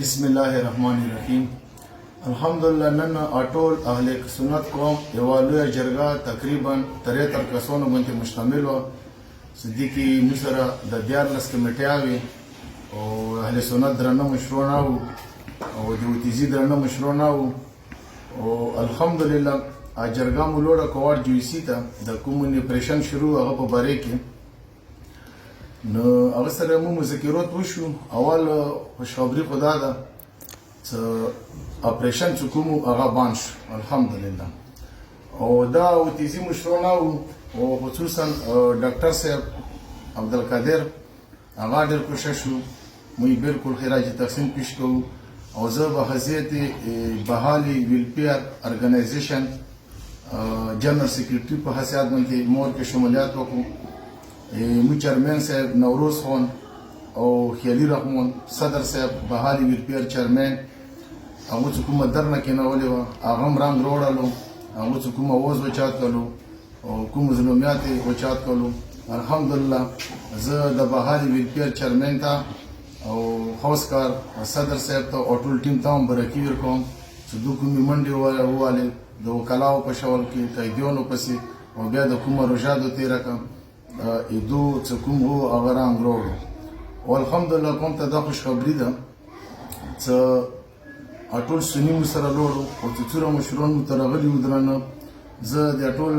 بسم الله الرحمن الرحیم. الحمدلله نن ټول اهل سنت قوم یوه لویه جرګه تقریبا 73 کسانو باندې مشتمل وه. صدیقي موږ سره د 14 کمیټیاوې او اهل سنت درانه مشرونه وو او د اوتیزي درانه مشرونه وو او الحمدلله جرګه مو لوړه کوار جویسي ته د کوم اپریشن شروع هغه په باره کې نو هغه سره مو مذاکرات وشو. اول خوشخبري خدا ده چې اپریشن چې کوم هغه بند شو الحمدلله او دا اوتیزي مشرونه وو او خصوصا ډاکټر صاحب عبدالقادر هغه ډېر کوشش وو موږ بالکل خراج تقسیم پیش کوو او زه به حیثیت بحالي ویلفیر ارګنایزیشن جنرال سیکریټري په حیثیت باندې مور کې شمولیت وکړو. مو چیرمن صاحب نوروز خان او خیالي رحمان صدر صاحب بحالي ویلفیر چیرمن هغه چې کومه درنه کېنولې وه هغه هم رنګ راوړلو، هغه چې کومه اوز وچات کړلو او کوم ظلمیات یې وچات کړلو. الحمدلله زه د بحالي ویلفیر چیرمن ته او خوسکار صدر صاحب ته او ټول ټیم ته هم برکي ورکوم چې دوی کومې منډې ووالې د وکلاو په شول کې قیدیانو پسې او بیا د کومه روژادو تېره کړم دو چې کوم وو هغه رنګ راوړو او الحمدلله قوم ته دا خوشخبري ده چې ټول سني مو سره لوړو او چې څومره مشران مو ته راغلي وو درانه زه د ټول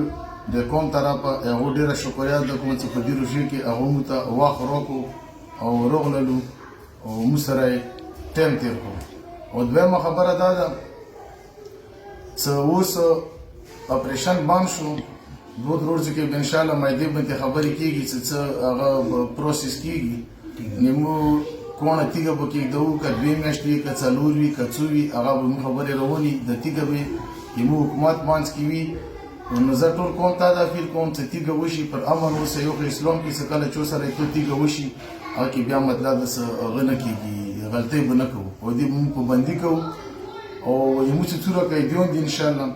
د قوم طرفه هغو ډېره شکریات ده کوم چې په دې روژې کې هغو مو ته وخت راکړو او راغللو او موږ سره یې ټایم تېر کړو. او دویمه خبره دا ده چې اوس اپریشن بند شو دوه ورځې کې به انشاءالله مایدې باندې خبرې کېږي چې څه هغه پروسس کېږي نیمو کوڼه تیږه به کېږدو که 2 میاشتې وي که 4 وي که 2 وي هغه به موږ خبرې رواني د تیږه به زموږ حکومت منځ کې وي. نو زه ټول قوم ته دا فیل کوم چې تیږه وشي پر امن اوسئ یو خو اسلام کې څه کله چې سره یو تیږه وشي هغه کې بیا مطلب ده څه هغه نه کېږي غلطۍ به نه کوو او دې موږ پابندي کوو او زموږ چې څومره قیدیان دي انشاءالله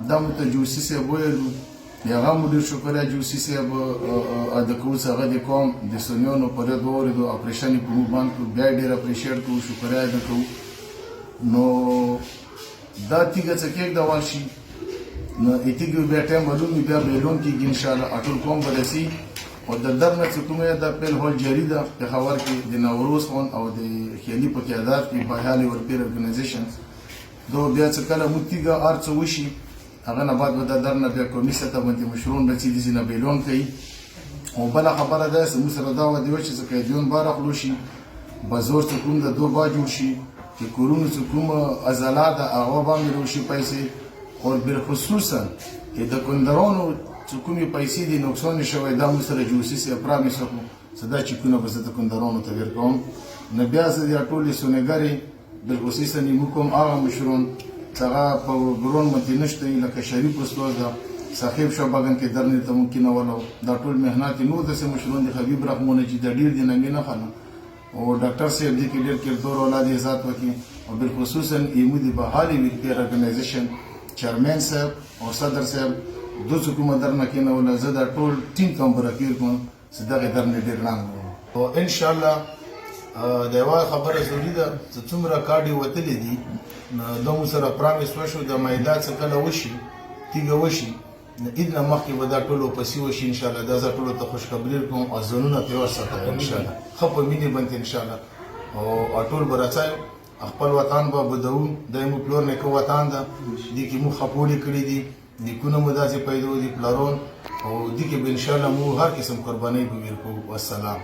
دا مو ته جوسي صاحب ویلو هغه مو ډېر شکریه جوسي صاحب ادا کوو چې هغه د قوم د سنیانو په رد واورېدو اپریشن یې په موږ باندې کړو بیا یې ډېر اپریشیټ کوو شکریه ادا کوو. نو دا تیږه چې کېږدول شي نو تیږې بیا ټایم معلوم وي بیا بیلون کېږي انشاءالله ټول قوم به رسي او د در نه چې کومه دا پیل هول جاري ده پېښور کې د نوروز خان او د خیالي په قیادت کې بحالي ویلفیر ارګنایزیشن دو بیا چې کله موږ تیږه هر څه وشي هغه نه بعد به د در نه بیا قومي سطح باندې مشرون به چې داسې نه بیلون کوي. او بله خبره دا چې موږ سره دا وعدې وه چې چې قیدیان به راخلو شي بزور چې کوم د دو با جوړ شي چې کورونو چې کوم عضلات ده هغه باندې روشي پیسې او بالخصوصا چې د کندرانو چې کومې پیسې دي نقصان شوی دا موږ سره جوسي صاحب پرامیس وکړو چې دا چیکونه به زه د کندرانو ته ورکوم. نو بیا زه د ټولې سونګرې بالخصوصا نیمو کوم هغه مشرون چې هغه په ګرون باندې نشته لکه شریف استاد ده صاحب شعبګن کې درنې ته ممکن ولو دا ټول مهنات نور داسې مشرون دي حبیب رحمون چې د ډېر دي ننګې نه خانه او ډاکټر صاحب دي کې ډېر کردار اولاد یې ذات وکړي او بالخصوصا ایمو د بحالي ویلفیر ارګنایزیشن چیرمن صاحب او صدر صاحب دو چې کومه درنه کېنوله زه دا ټول ټیم ته هم برکیر کوم چې دغې درنې ډېر رنګ او انشاءالله د یوه خبره ضروري ده چې څومره کاډې وتلې دي دا مو سره پرامیس وشو د میدا څه کله وشي تیږه وشي عید نه مخکې به دا ټولو پسې وشي انشاءالله دا زه ټولو ته خوشخبري کوم او ځانونه پرې وساتئ انشاءالله ښه په مینې باندې انشاءالله او ټول به رڅایو خپل وطن به بدوو دا مو پلور نیکه وطن ده دې کې مو خپولې کړي دي نیکونه مو داسې پیدا دي پلارون او دې کې به انشاءالله مو هر قسم قربانۍ به ورکوو. والسلام.